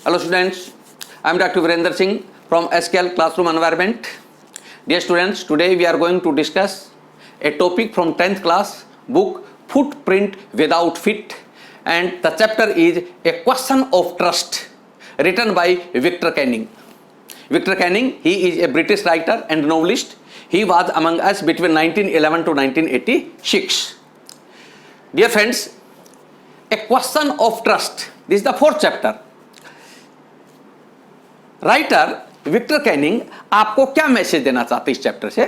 Hello students, I am Dr. Virender Singh from SKL Classroom Environment. Dear students, today we are going to discuss a topic from 10th class book Footprint Without Feet, and the chapter is A Question of Trust, written by Victor Canning. Victor Canning, he is a British writer and novelist. He was among us between 1911 to 1986. Dear friends, A Question of Trust, this is the 4th chapter. Writer Victor Canning आपको क्या message देना चाहते हैं इस chapter से?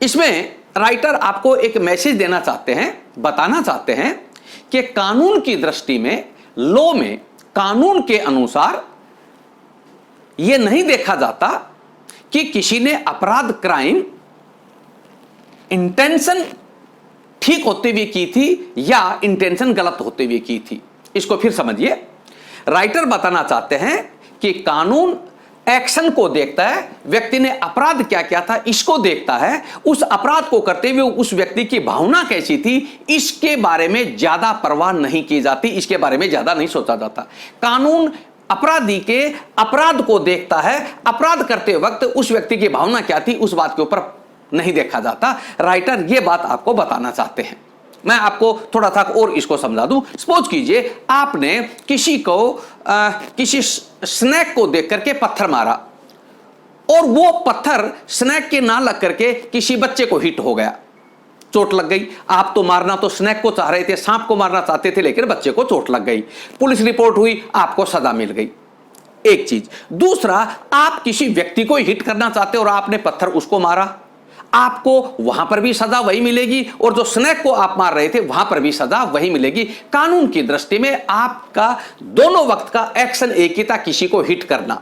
इसमें writer आपको एक मैसेज देना चाहते हैं, बताना चाहते हैं कि कानून की दृष्टि में, लॉ में, कानून के अनुसार यह नहीं देखा जाता कि किसी ने अपराध, क्राइम इंटेंशन ठीक होते हुए की थी या इंटेंशन गलत होते हुए की थी। इसको फिर समझिए। राइटर बताना चाहते हैं कि कानून एक्शन को देखता है, व्यक्ति ने अपराध क्या किया था इसको देखता है, उस अपराध को करते हुए उस व्यक्ति की भावना कैसी थी इसके बारे में ज्यादा परवाह नहीं की जाती, इसके बारे में ज्यादा नहीं सोचा जाता। कानून अपराधी के अपराध को देखता है, अपराध करते वक्त उस व्यक्ति की भावना क्या थी उस बात के ऊपर नहीं देखा जाता। राइटर यह बात आपको बताना चाहते हैं। मैं आपको थोड़ा सा और इसको समझा दूं। सपोज कीजिए आपने किसी को किसी स्नैक को देख करके पत्थर मारा और वो पत्थर स्नैक के ना लग करके किसी बच्चे को हिट हो गया, चोट लग गई। आप तो मारना तो स्नैक को चाह रहे थे, सांप को मारना चाहते थे, लेकिन बच्चे को चोट लग गई, पुलिस रिपोर्ट हुई, आपको सजा मिल गई। एक चीज। दूसरा, आप किसी व्यक्ति को हिट करना चाहते और आपने पत्थर उसको मारा, आपको वहां पर भी सजा वही मिलेगी और जो स्नैक को आप मार रहे थे वहां पर भी सजा वही मिलेगी। कानून की दृष्टि में आपका दोनों वक्त का एक्शन एक ही था, किसी को हिट करना,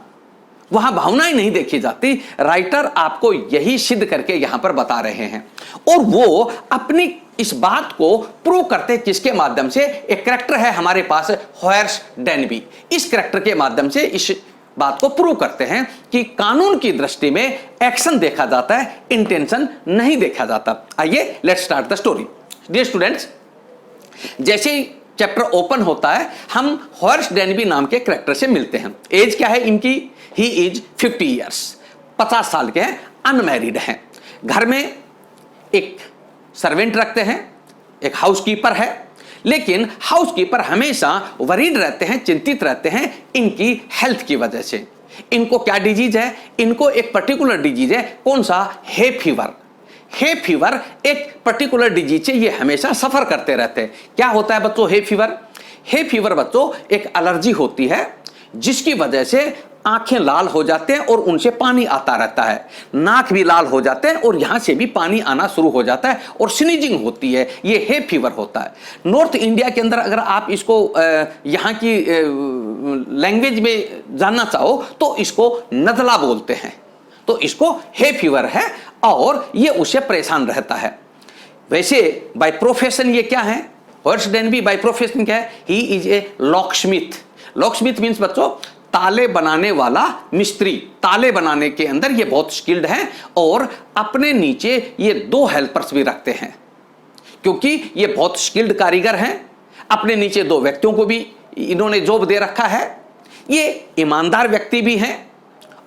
वहां भावनाएं नहीं देखी जाती। राइटर आपको यही सिद्ध करके यहां पर बता रहे हैं और वो अपनी इस बात को प्रूव करते किसके माध्यम से? एक कैरेक्टर है हमारे पास, होयर्स डेनबी। इस कैरेक्टर के माध्यम से इस बात को प्रूव करते हैं कि कानून की दृष्टि में एक्शन देखा जाता है, इंटेंशन नहीं देखा जाता। आइए let's start the story. Dear students, जैसे ही चैप्टर ओपन होता है हम होयर्स डेनबी नाम के कैरेक्टर से मिलते हैं। एज क्या है इनकी? ही इज 50 ईयर्स, 50 साल के हैं, अनमैरिड हैं। घर में एक सर्वेंट रखते हैं, एक हाउसकीपर है, लेकिन हाउसकीपर हमेशा वरीड रहते हैं, चिंतित रहते हैं इनकी हेल्थ की वजह से। इनको क्या डिजीज है? इनको एक पर्टिकुलर डिजीज है। कौन सा? Hay fever. हे फीवर एक पर्टिकुलर डिजीज से ये हमेशा सफर करते रहते हैं। क्या होता है बच्चों हे फीवर? हे फीवर बच्चों एक एलर्जी होती है जिसकी वजह से आंखें लाल हो जाते हैं और उनसे पानी आता रहता है, नाक भी लाल हो जाते हैं और यहां से भी पानी आना शुरू हो जाता है और स्नीजिंग होती है। ये हे फीवर होता है। नॉर्थ इंडिया के अंदर अगर आप इसको यहां की लैंग्वेज में जानना चाहो तो इसको नज़ला बोलते हैं। तो इसको हे फीवर है और ये उससे परेशान रहता है। वैसे बाय प्रोफेशन ये क्या है? होयर्स डेनबी बाय प्रोफेशन क्या है? He is a locksmith. Locksmith means बच्चों ताले बनाने वाला मिस्त्री। ताले बनाने के अंदर ये बहुत स्किल्ड हैं और अपने नीचे ये 2 हेल्पर्स भी रखते हैं क्योंकि ये बहुत स्किल्ड कारीगर हैं। अपने नीचे 2 व्यक्तियों को भी इन्होंने जॉब दे रखा है। ये ईमानदार व्यक्ति भी हैं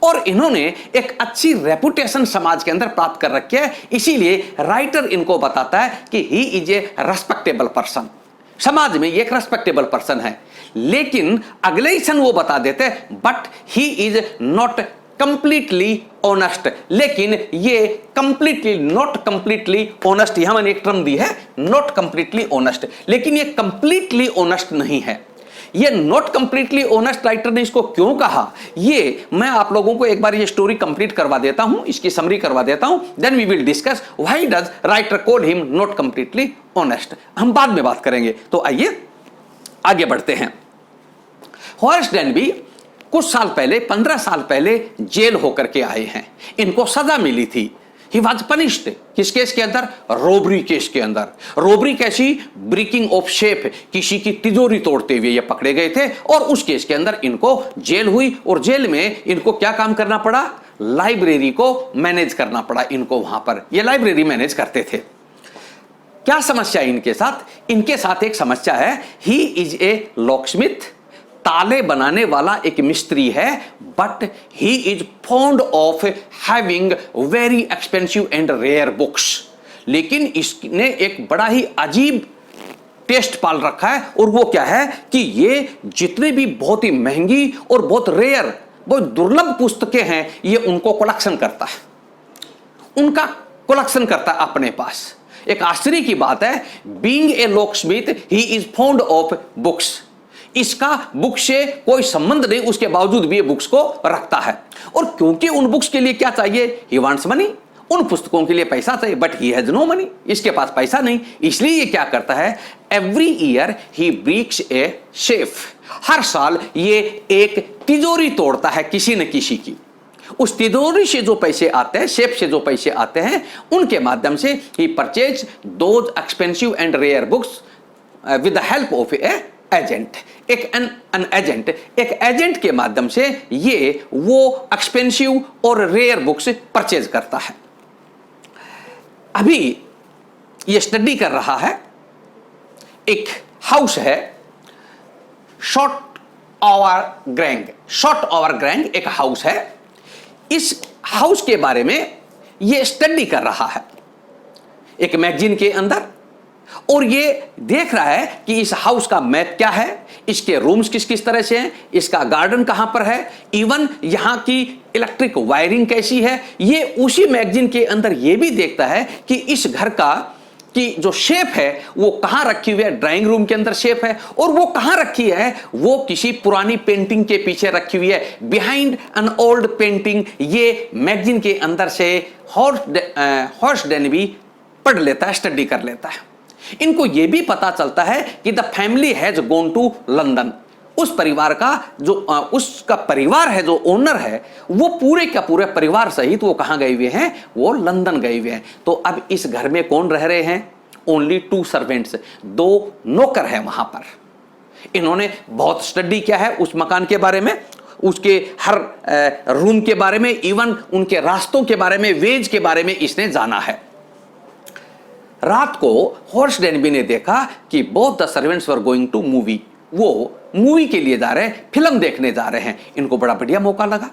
और इन्होंने एक अच्छी रेपुटेशन समाज के अंदर प्राप्त कर रखी है। इसीलिए राइटर इनको बताता है कि he is a respectable person. समाज में ये एक रेस्पेक्टेबल पर्सन है, लेकिन अगले ही क्षण वो बता देते हैं but he is not completely honest. लेकिन ये कंप्लीटली नॉट कंप्लीटली ऑनेस्ट, यहां मैंने एक टर्म दी है नॉट कंप्लीटली ऑनेस्ट, लेकिन ये कंप्लीटली ऑनेस्ट नहीं है। ये नॉट कंप्लीटली ऑनेस्ट राइटर ने इसको क्यों कहा ये मैं आप लोगों को एक बार ये स्टोरी कंप्लीट करवा देता हूं, इसकी समरी करवा देता हूं, then we will discuss why does writer call him not completely honest. हम बाद में बात करेंगे। तो आइए आगे बढ़ते हैं। होयर्स डेनबी कुछ साल पहले, 15 साल पहले जेल होकर के आए हैं। इनको सजा मिली थी। He was punished. किस केस के अंदर? रोबरी केस के अंदर। रोबरी कैसी? ब्रेकिंग ऑफ शेफ, किसी की तिजोरी तोड़ते हुए ये पकड़े गए थे और उस केस के अंदर इनको जेल हुई और जेल में इनको क्या काम करना पड़ा? लाइब्रेरी को मैनेज करना पड़ा इनको। वहां पर ये लाइब्रेरी मैनेज करते थे। क्या समस्या है इनके साथ? इनके साथ एक समस्या है, ही इज ए लॉकस्मिथ ताले बनाने वाला एक मिस्त्री है, but he is fond of having very expensive and rare books. लेकिन इसने एक बड़ा ही अजीब टेस्ट पाल रखा है, और वो क्या है कि ये जितने भी बहुत ही महंगी और बहुत रेयर, बहुत दुर्लभ पुस्तकें हैं, ये उनको कलेक्शन करता है, उनका कलेक्शन करता है अपने पास। एक आश्चर्य की बात है, being a locksmith he is fond of books. इसका बुक से कोई संबंध नहीं, उसके बावजूद भी ये बुक्स को रखता है। और क्योंकि उन बुक्स के लिए क्या चाहिए, ही वांट्स मनी, उन पुस्तकों के लिए पैसा चाहिए, but he has no money, इसके पास पैसा नहीं। इसलिए ये क्या करता है, every year he breaks a safe, हर साल ये एक तिजोरी तोड़ता है किसी न किसी की। उस तिजोरी से जो पैसे आते हैं, सेफ से जो पैसे आते हैं, उनके माध्यम से ही purchase those expensive and rare books with the help of a agent. एक एजेंट के माध्यम से ये वो एक्सपेंसिव और रेयर बुक्स परचेज करता है। अभी ये स्टडी कर रहा है, एक हाउस है शॉर्ट ऑवर ग्रैंग एक हाउस है। इस हाउस के बारे में ये स्टडी कर रहा है एक मैगजीन के अंदर, और ये देख रहा है कि इस हाउस का मैप क्या है, इसके रूम्स किस किस तरह से हैं, इसका गार्डन कहां पर है, इवन यहां की इलेक्ट्रिक वायरिंग कैसी है। ये उसी मैगजीन के अंदर ये भी देखता है कि इस घर का कि जो शेप है वो कहां रखी हुई है, ड्राइंग रूम के अंदर शेप है, और वो कहां रखी है, वो किसी पुरानी पेंटिंग के पीछे रखी हुई है, बिहाइंड एन ओल्ड पेंटिंग। ये मैगजीन के अंदर से हॉर्स डेनबी पढ़ लेता है, स्टडी कर लेता है। इनको यह भी पता चलता है कि the family has gone to London. उस परिवार का जो उसका परिवार है, जो ओनर है, वो पूरे का पूरे परिवार सहित वो कहां गए हुए हैं, वो लंदन गए हुए हैं। तो अब इस घर में कौन रह रहे हैं, ओनली 2 सर्वेंट्स, 2 नौकर हैं वहां पर। इन्होंने बहुत स्टडी किया है उस मकान के बारे में, उसके हर रूम के बारे में, इवन उनके रास्तों के बारे में, वेज के बारे में इसने जाना है। रात को हॉर्स डेनबी ने देखा कि both the servants were going to movie, वो मूवी के लिए जा रहे हैं, फिल्म देखने जा रहे हैं। इनको बड़ा बढ़िया मौका लगा,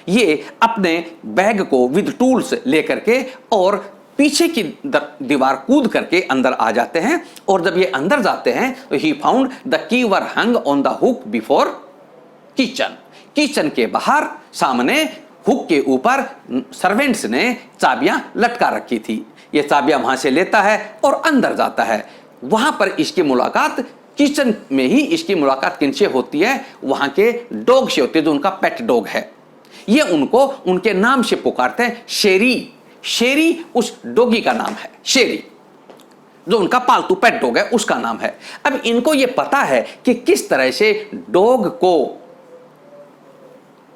ये अपने बैग को विद टूल्स लेकर के और पीछे की दीवार कूद करके अंदर आ जाते हैं। और जब ये अंदर जाते हैं तो he found the key were hung on the hook before kitchen. Kitchen के बाहर सामने हुक के ऊपर सर्वेंट्स ने चाबियां लटका रखी थी। ये चाबियां वहां से लेता है और अंदर जाता है। वहां पर इसकी मुलाकात, किचन में ही इसकी मुलाकात किनसे होती है, वहां के डॉग से होती है, जो उनका पेट डॉग है। ये उनको उनके नाम से पुकारते हैं, शेरी। शेरी उस डॉगी का नाम है, शेरी जो उनका पालतू पेट डॉग है, उसका नाम है। अब इनको ये पता है कि किस तरह से डॉग को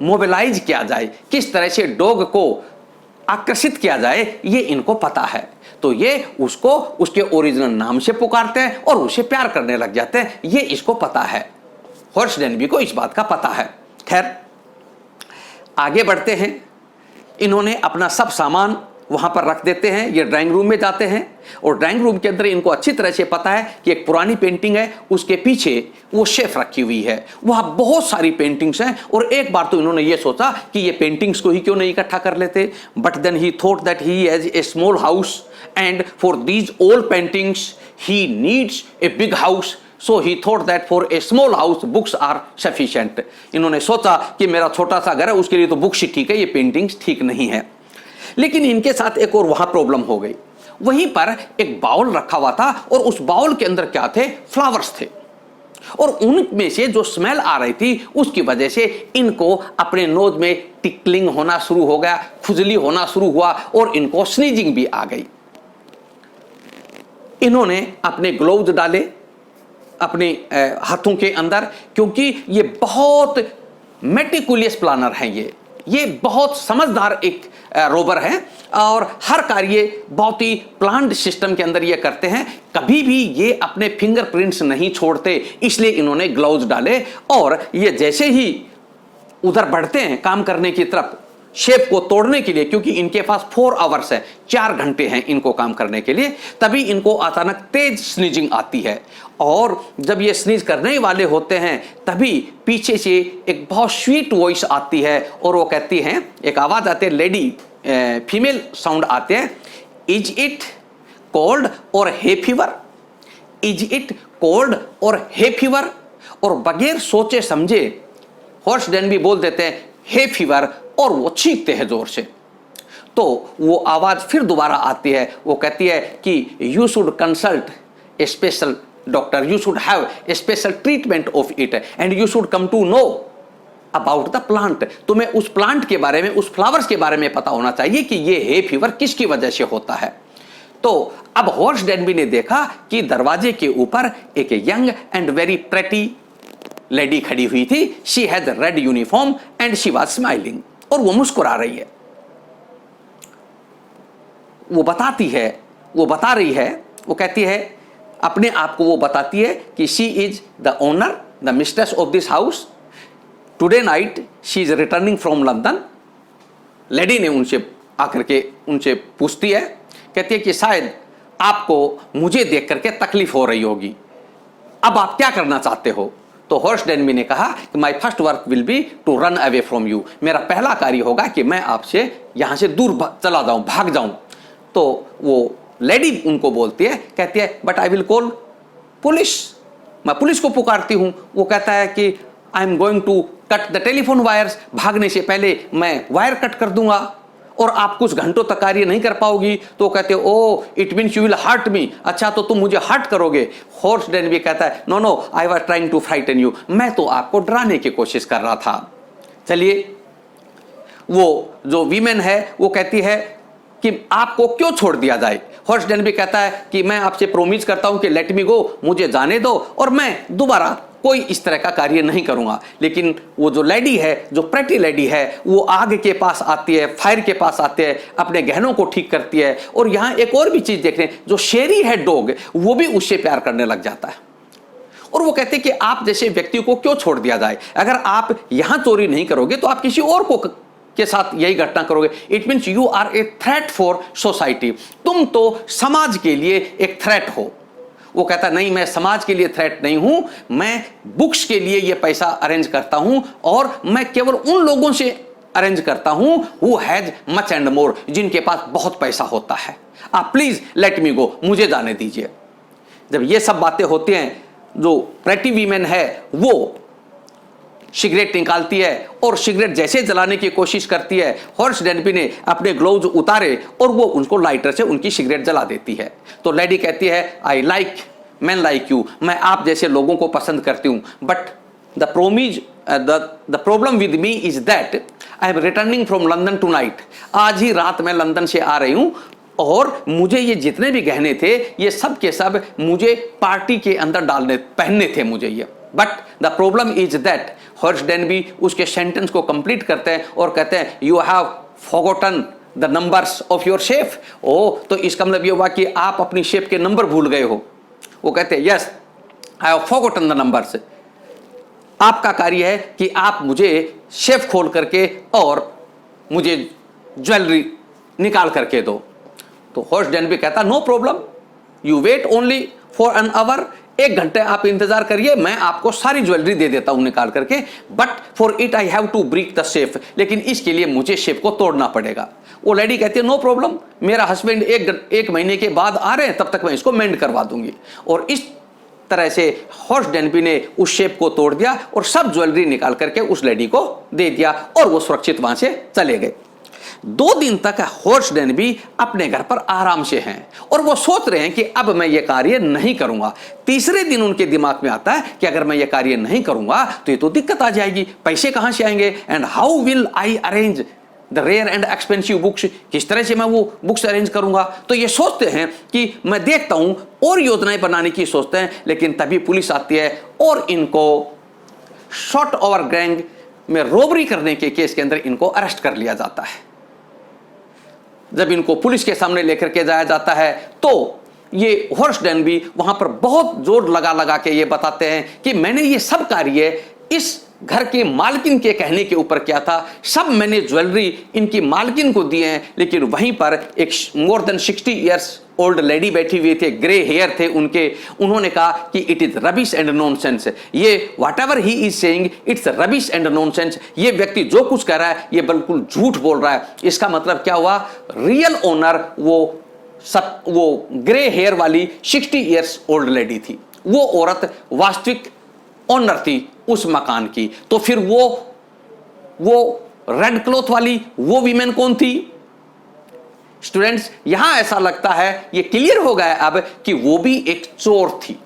मोबिलाइज किया जाए, किस तरह से डॉग को आकर्षित किया जाए, ये इनको पता है। तो ये उसको उसके ओरिजिनल नाम से पुकारते हैं और उसे प्यार करने लग जाते हैं। ये इसको पता है, हॉर्स डेनबी को इस बात का पता है। खैर आगे बढ़ते हैं। इन्होंने अपना सब सामान वहां पर रख देते हैं। ये ड्राइंग रूम में जाते हैं और ड्राइंग रूम के अंदर इनको अच्छी तरह से पता है कि एक पुरानी पेंटिंग है, उसके पीछे वो शेफ रखी हुई है। वहां बहुत सारी पेंटिंग्स हैं और एक बार तो इन्होंने ये सोचा कि ये पेंटिंग्स को ही क्यों नहीं इकट्ठा कर लेते। But then he thought that he has a small house and for these old paintings he needs a big house. So he thought that for a small house books are sufficient. इन्होंने सोचा कि मेरा छोटा सा घर है, उसके लिए तो बुक्स ही ठीक है, ये पेंटिंग्स ठीक नहीं है। लेकिन इनके साथ एक और वहां प्रॉब्लम हो गई। वहीं पर एक बाउल रखा हुआ था और उस बाउल के अंदर क्या थे, फ्लावर्स थे, और उनमें से जो स्मेल आ रही थी उसकी वजह से इनको अपने नोज में टिकलिंग होना शुरू हो गया, खुजली होना शुरू हुआ और इनको स्नीजिंग भी आ गई। इन्होंने अपने ग्लोव्स डाले अपने हाथों के अंदर, क्योंकि ये बहुत मेटिकुलियस प्लानर हैं। ये बहुत समझदार एक रोबर है और हर कार्य बहुत ही प्लान्ड सिस्टम के अंदर ये करते हैं। कभी भी ये अपने फिंगरप्रिंट्स नहीं छोड़ते, इसलिए इन्होंने ग्लव्स डाले और ये जैसे ही उधर बढ़ते हैं काम करने की तरफ, शेफ को तोड़ने के लिए, क्योंकि इनके पास 4 आवर्स है, 4 घंटे हैं इनको काम करने के लिए, तभी इनको अचानक तेज स्नीजिंग आती है। और जब ये स्नीज करने वाले होते हैं तभी पीछे से एक बहुत स्वीट वॉइस आती है और वो कहती हैं, एक आवाज आती है, लेडी फीमेल साउंड आते हैं, इज इट कोल्ड और hay fever, is it cold और हे फीवर। और बगैर सोचे समझे हॉर्स डेनबी बोल देते हैं हे फीवर और वो चीखते हैं जोर से। तो वो आवाज फिर दोबारा आती है, वो कहती है कि you should consult a special doctor, you should have a special treatment of it and you should come to know about the plant. तुम्हें उस प्लांट के बारे में, उस फ्लावर्स के बारे में पता होना चाहिए कि ये हे फीवर किसकी वजह से होता है। तो अब हॉर्स डेनबी ने देखा कि दरवाजे के ऊपर एक young and very pretty lady खड़ी हुई थी। She had read uniform and she was smiling, और वो मुस्कुरा रही है। वो बताती है, वो बता रही है, वो कहती है अपने आप को, वो बताती है कि she is the owner, the mistress of this house. Today night she is returning from London. Lady ने उनसे आकर के उनसे पूछती है, कहती है कि शायद आपको मुझे देख करके तकलीफ हो रही होगी, अब आप क्या करना चाहते हो। तो हॉर्स डेनबी ने कहा कि my first work will be to run away from you, मेरा पहला कार्य होगा कि मैं आपसे यहां से दूर चला जाऊं, भाग जाऊं। तो वो लेडी उनको बोलती है, कहती है but I will call police, मैं पुलिस को पुकारती हूं। वो कहता है कि I am going to cut the telephone wires, भागने से पहले मैं वायर कट कर दूंगा और आप कुछ घंटों तक कार्य नहीं कर पाओगी। तो कहते हो oh it means you will hurt me, अच्छा तो तुम मुझे हर्ट करोगे। हॉर्स डेनबी कहता है no no I was trying to frighten you, मैं तो आपको डराने की कोशिश कर रहा था। चलिए, वो जो वीमेन है वो कहती है कि आपको क्यों छोड़ दिया जाए। हॉर्स डेनबी कहता है कि मैं आपसे प्रोमिस करता हूं कि लेट मी गो, मुझे जाने दो और मैं दोबारा कोई इस तरह का कार्य नहीं करूंगा। लेकिन वो जो लेडी है, जो प्रेटी लेडी है, वो आग के पास आती है, फायर के पास आती है, अपने गहनों को ठीक करती है। और यहां एक और भी चीज देख रहे हैं, जो शेरी है डॉग, वो भी उससे प्यार करने लग जाता है। और वो कहते हैं कि आप जैसे व्यक्ति को क्यों छोड़ दिया जाए, अगर आप यहां चोरी नहीं करोगे तो आप किसी और को के साथ यही घटना करोगे। It means you are a threat for society, तुम तो समाज के लिए एक थ्रेट हो। वो कहता नहीं, मैं समाज के लिए थ्रेट नहीं हूं, मैं बुक्स के लिए ये पैसा अरेंज करता हूं और मैं केवल उन लोगों से अरेंज करता हूं who has much and more, जिनके पास बहुत पैसा होता है। आप प्लीज लेट मी गो, मुझे जाने दीजिए। जब ये सब बातें होती हैं, जो प्रेटी वीमेन है वो सिगरेट निकालती है और सिगरेट जैसे जलाने की कोशिश करती है, हॉर्स डेनबी ने अपने ग्लोव्स उतारे और वो उनको लाइटर से उनकी सिगरेट जला देती है। तो लेडी कहती है I like man like you, मैं आप जैसे लोगों को पसंद करती हूं, but the problem with me is that I am returning from London tonight, आज ही रात मैं लंदन से आ रही हूं और मुझे ये जितने भी गहने थे ये सब के सब मुझे पार्टी के अंदर पहनने थे मुझे ये। But the problem is that, horse Denby उसके सेंटेंस को कंप्लीट करते हैं और कहते हैं you have forgotten the numbers of your safe. Oh, तो इसका मतलब ये हुआ कि आप अपनी शेफ के नंबर भूल गए हो। वो कहते हैं yes I have forgotten the numbers, आपका कार्य है कि आप मुझे शेफ खोल करके और मुझे ज्वेलरी निकाल करके दो। तो हॉर्स डेनबी कहता no problem, you wait only for an hour, 1 घंटे आप इंतजार करिए, मैं आपको सारी ज्वेलरी दे देता हूं निकाल करके, but for it I have to break the safe, लेकिन इसके लिए मुझे सेफ को तोड़ना पड़ेगा। वो लेडी कहती है नो प्रॉब्लम, मेरा हस्बैंड एक महीने के बाद आ रहे हैं, तब तक मैं इसको मेंड करवा दूंगी। और इस तरह से हॉर्स डेनबी ने उस शेफ को तोड़ दिया और सब ज्वेलरी निकाल करके उस लेडी को दे दिया और वो सुरक्षित वहां से चले गए। 2 दिन तक हॉर्स डेनबी अपने घर पर आराम से हैं और वो सोच रहे हैं कि अब मैं ये कार्य नहीं करूंगा। तीसरे दिन उनके दिमाग में आता है कि अगर मैं ये कार्य नहीं करूंगा तो ये तो दिक्कत आ जाएगी, पैसे कहां से आएंगे, and how will I arrange the rare and expensive books, किस तरह से मैं वो बुक्स अरेंज करूंगा। तो ये सोचते हैं कि मैं देखता हूं, और योजनाएं बनाने की सोचते हैं। लेकिन तभी पुलिस आती है और इनको शॉर्ट ओवर गैंग में रॉबरी करने के केस के अंदर इनको अरेस्ट कर लिया जाता है। जब इनको पुलिस के सामने लेकर के जाया जाता है तो ये हॉर्स डेनबी वहां पर बहुत जोर लगा लगा के ये बताते हैं कि मैंने ये सब कार्य इस घर के मालकिन के कहने के ऊपर किया था। सब मैंने ज्वेलरी इनकी मालकिन को दिए हैं, लेकिन वहीं पर एक more than 60 years old lady बैठी हुई थे, ग्रे हेयर थे उनके। उन्होंने कहा कि it is rubbish and nonsense, ये whatever he is saying it's rubbish and nonsense, ये व्यक्ति जो कुछ कह रहा है ये बिल्कुल झूठ बोल रहा है। इसका मतलब क्या हुआ, रियल ओनर वो ग्रे हेयर वाली 60 ईयर्स ओल्ड लेडी थी, वो औरत वास्तविक ओनर थी उस मकान की। तो फिर वो रेड क्लॉथ वाली वो वीमेन कौन थी? स्टूडेंट्स, यहां ऐसा लगता है ये क्लियर हो गया अब कि वो भी एक चोर थी,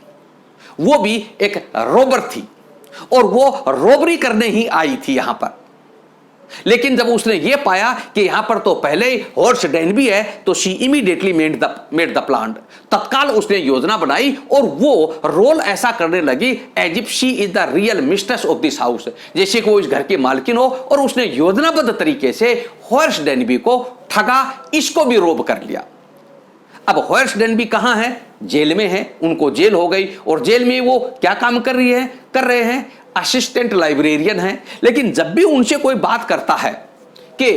वो भी एक रोबर थी, और वो रोबरी करने ही आई थी यहां पर। लेकिन जब उसने ये पाया कि यहां पर तो पहले ही हॉर्स डेन भी है, तो she immediately made the plan, तत्काल उसने योजना बनाई और वो रोल ऐसा करने लगी as if she is the real mistress of this house, जैसे कि वो इस घर की मालकिन हो, और उसने योजनाबद्ध तरीके से हॉर्स डेनबी को ठगा, इसको भी रोब कर लिया। अब हॉर्स डेनबी कहां है? जेल में है, उनको जेल हो गई, और जेल में वो क्या काम कर रहे हैं? असिस्टेंट लाइब्रेरियन है। लेकिन जब भी उनसे कोई बात करता है कि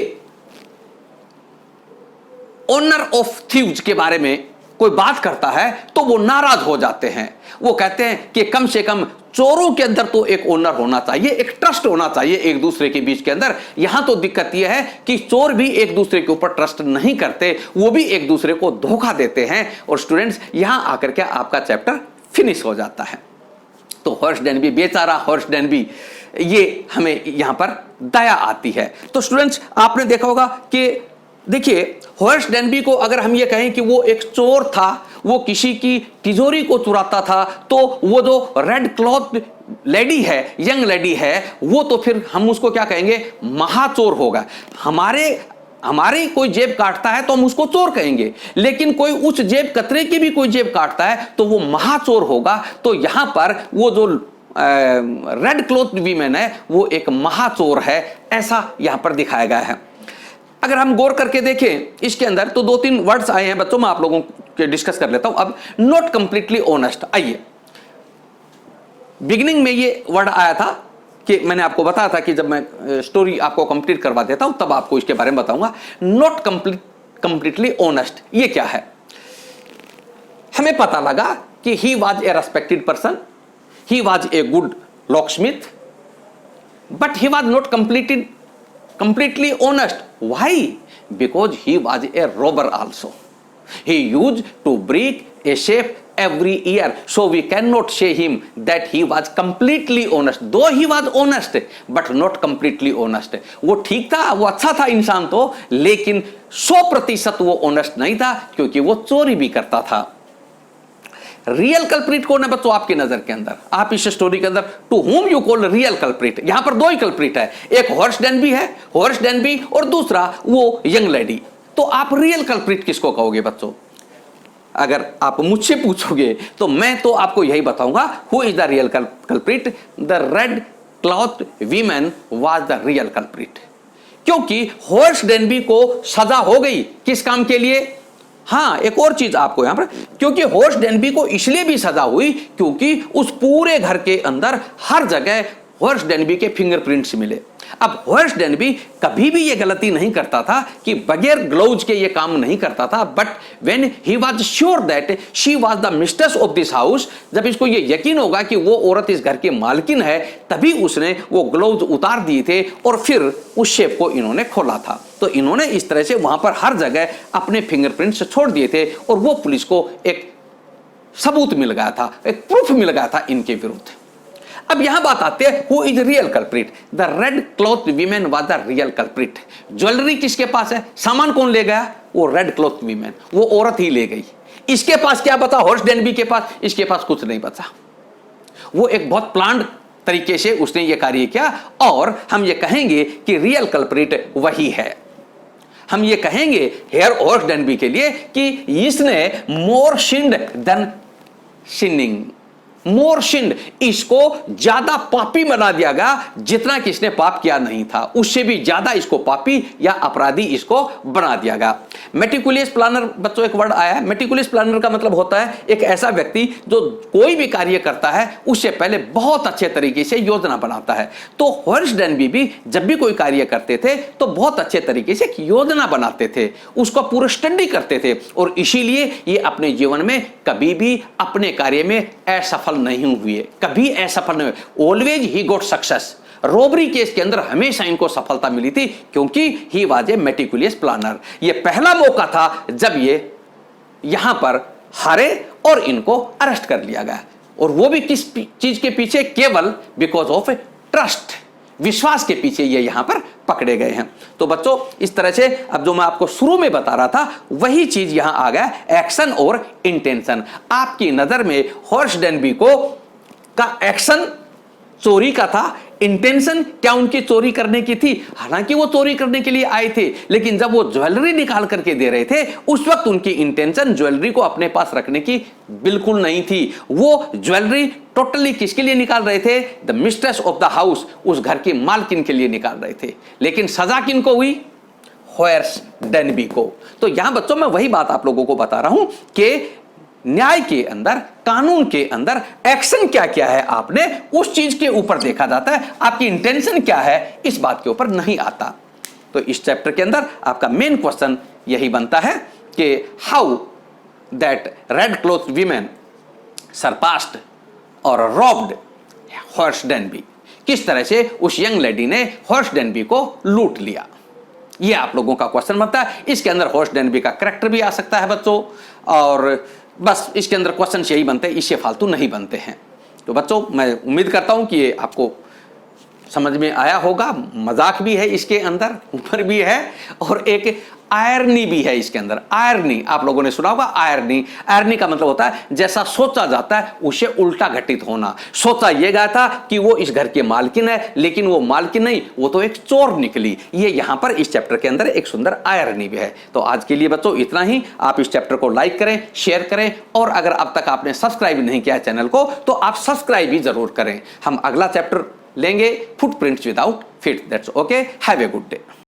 ओनर ऑफ थीव्स के बारे में कोई बात करता है, तो वो नाराज हो जाते हैं। वो कहते हैं कि कम से कम चोरों के अंदर तो एक ओनर होना चाहिए, एक ट्रस्ट होना चाहिए एक दूसरे के बीच के अंदर। यहां तो दिक्कत यह है कि चोर भी एक दूसरे के ऊपर ट्रस्ट नहीं करते, वो भी एक दूसरे को धोखा देते हैं। और स्टूडेंट्स, यहां आकर के आपका चैप्टर फिनिश हो जाता है। तो हॉर्स डेनबी, बेचारा हॉर्स डेनबी, ये हमें यहां पर दया आती है। तो स्टूडेंट्स, आपने देखा होगा कि देखिए, हॉर्स डेनबी को अगर हम ये कहें कि वो एक चोर था, वो किसी की तिजोरी को चुराता था, तो वो जो रेड क्लॉथ लेडी है, यंग लेडी है, वो तो फिर हम उसको क्या कहेंगे? महाचोर होगा। हमारी कोई जेब काटता है तो हम उसको चोर कहेंगे, लेकिन कोई उस जेब कतरे की भी कोई जेब काटता है तो वो महाचोर होगा। तो यहां पर वो जो रेड क्लॉथ वीमेन है वो एक महाचोर है, ऐसा यहां पर दिखाया गया है। अगर हम गौर करके देखें इसके अंदर, तो 2-3 वर्ड्स आए हैं बच्चों, मैं आप लोगों के डिस्कस कर लेता हूं। अब नॉट कंप्लीटली ऑनेस्ट, आइए, बिगिनिंग में ये वर्ड आया था कि मैंने आपको बताया था कि जब मैं स्टोरी आपको कंप्लीट करवा देता हूं तब आपको इसके बारे में बताऊंगा। नॉट कंप्लीटली ऑनेस्ट, ये क्या है? हमें पता लगा कि he was a respected person, he was a good locksmith, but he was not completely honest. Why? Because he was a robber also. He used to break a safe every year, so we cannot say him that he was completely honest. Though he was honest, but not completely honest. वो ठीक था, वो अच्छा था इंसान तो, लेकिन 100% वो ऑनेस्ट नहीं था, क्योंकि वो चोरी भी करता था। रियल कल्प्रिट कौन है बच्चों आपकी नजर के अंदर? आप इस स्टोरी के अंदर to whom you call real culprit? यहां पर 2 ही कल्प्रिट है, एक हॉर्स डेनबी है, हॉर्स डेनबी, और दूसरा वो यंग लेडी। तो आप रियल कल्प्रिट किसको कहोगे बच्चों? अगर आप मुझसे पूछोगे तो मैं तो आपको यही बताऊंगा, who is the real culprit? The red cloth women was the real culprit, क्योंकि हॉर्स डेनबी को सजा हो गई किस काम के लिए? हाँ, एक और चीज आपको यहां पर, क्योंकि हॉर्स डेनबी को इसलिए भी सजा हुई क्योंकि उस पूरे घर के अंदर हर जगह हॉर्स डेनबी के फिंगरप्रिंट्स मिले। अब हॉर्स डेनबी कभी भी ये गलती नहीं करता था कि बगैर ग्लोव्स के ये काम नहीं करता था, but when he was sure that she was the mistress of this house, जब इसको ये यकीन होगा कि वो औरत इस घर की मालकिन है, तभी उसने वो ग्लोव्स उतार दिए थे और फिर उस शेप को इन्होंने खोला था। तो इन्होंने इस तरह से वहां पर हर जगह अपने फिंगरप्रिंट्स छोड़ दिए थे, और वो पुलिस को एक सबूत मिल गया था, एक प्रूफ मिल गया था इनके विरुद्ध। अब यहां बात आती है, who is real culprit? The red cloth women was the real culprit. Jewellery किसके पास है? सामान कौन ले गया? वो रेड क्लॉथ वीमेन, वो औरत ही ले गई। इसके पास क्या बचा? हॉर्स डेनबी के पास, इसके पास कुछ नहीं बचा। वो एक बहुत प्लान्ड तरीके से उसने ये कार्य किया, और हम ये कहेंगे कि रियल कल्प्रिट वही है। हम ये कहेंगे हेयर हॉर्स डेनबी के लिए कि इसने मोर सिन्ड देन सिनिंग, मोर सिंड, इसको ज्यादा पापी बना दिया गया जितना कि इसने पाप किया नहीं था, उससे भी ज्यादा इसको पापी या अपराधी इसको बना दिया गया। मेटिकुलियस प्लानर, बच्चों एक वर्ड आया है, मेटिकुलियस प्लानर का मतलब होता है एक ऐसा व्यक्ति जो कोई भी कार्य करता है उससे पहले बहुत अच्छे तरीके से योजना बनाता है। तो हॉरेस डेनबी भी जब भी कोई कार्य करते थे तो बहुत अच्छे तरीके से योजना बनाते थे, उसको पूरा स्टडी करते थे, और इसीलिए ये अपने जीवन में कभी भी अपने कार्य में असफल नहीं हुए, कभी असफल नहीं हुए। Always he got success. Robbery case के अंदर हमेशा इनको सफलता मिली थी क्योंकि ही वाज ए मेटिकुलियस प्लानर। ये पहला मौका था जब ये यहां पर हारे और इनको अरेस्ट कर लिया गया, और वो भी किस चीज के पीछे? केवल बिकॉज ऑफ ट्रस्ट, विश्वास के पीछे ये यहां पर पकड़े गए हैं। तो बच्चों इस तरह से अब जो मैं आपको शुरू में बता रहा था वही चीज यहां आ गया, एक्शन और इंटेंशन। आपकी नजर में हॉरेस डेनबी को का एक्शन चोरी का था, इंटेंशन क्या उनकी चोरी करने की थी? हालांकि वो चोरी करने के लिए आए थे, लेकिन जब वो ज्वेलरी निकाल करके दे रहे थे उस वक्त उनकी इंटेंशन ज्वेलरी को अपने पास रखने की बिल्कुल नहीं थी। वो ज्वेलरी टोटली किसके लिए निकाल रहे थे? The mistress of the house, उस घर की मालकिन के लिए निकाल रहे थे। लेकिन सजा किनको हुई? हॉरेस डेनबी को। तो यहां बच्चों मैं वही बात आप लोगों को बता रहा हूं कि न्याय के अंदर, कानून के अंदर एक्शन क्या क्या है आपने उस चीज के ऊपर देखा जाता है, आपकी इंटेंशन क्या है इस बात के ऊपर नहीं आता। तो इस चैप्टर के अंदर आपका मेन क्वेश्चन यही बनता है कि how that red cloth women surpassed और रॉब्ड हॉरेस डेनबी, किस तरह से उस यंग लेडी ने हॉरेस डेनबी को लूट लिया, ये आप लोगों का क्वेश्चन बनता है। इसके अंदर हॉरेस डेनबी का कैरेक्टर भी आ सकता है बच्चों, और बस इसके अंदर क्वेश्चन यही बनते हैं, इससे फालतू नहीं बनते हैं। तो बच्चों मैं उम्मीद करता हूं कि ये आपको समझ में आया होगा। मजाक भी है इसके अंदर, ऊपर भी है, और एक आयरनी भी है इसके अंदर। आयरनी आप लोगों ने सुना होगा, आयरनी। आयरनी का मतलब होता है जैसा सोचा जाता है उसे उल्टा घटित होना। सोचा यह गया था कि वो इस घर की मालकिन है, लेकिन वो मालकिन नहीं, वो तो एक चोर निकली। ये यहां पर इस चैप्टर के अंदर एक सुंदर आयरनी भी है। तो आज के लिए बच्चों इतना ही। आप इस चैप्टर को लाइक करें, शेयर करें, और अगर अब तक आपने सब्सक्राइब नहीं किया चैनल को तो आप सब्सक्राइब भी जरूर करें। हम अगला चैप्टर लेंगे, footprints without feet. That's okay, have a good day.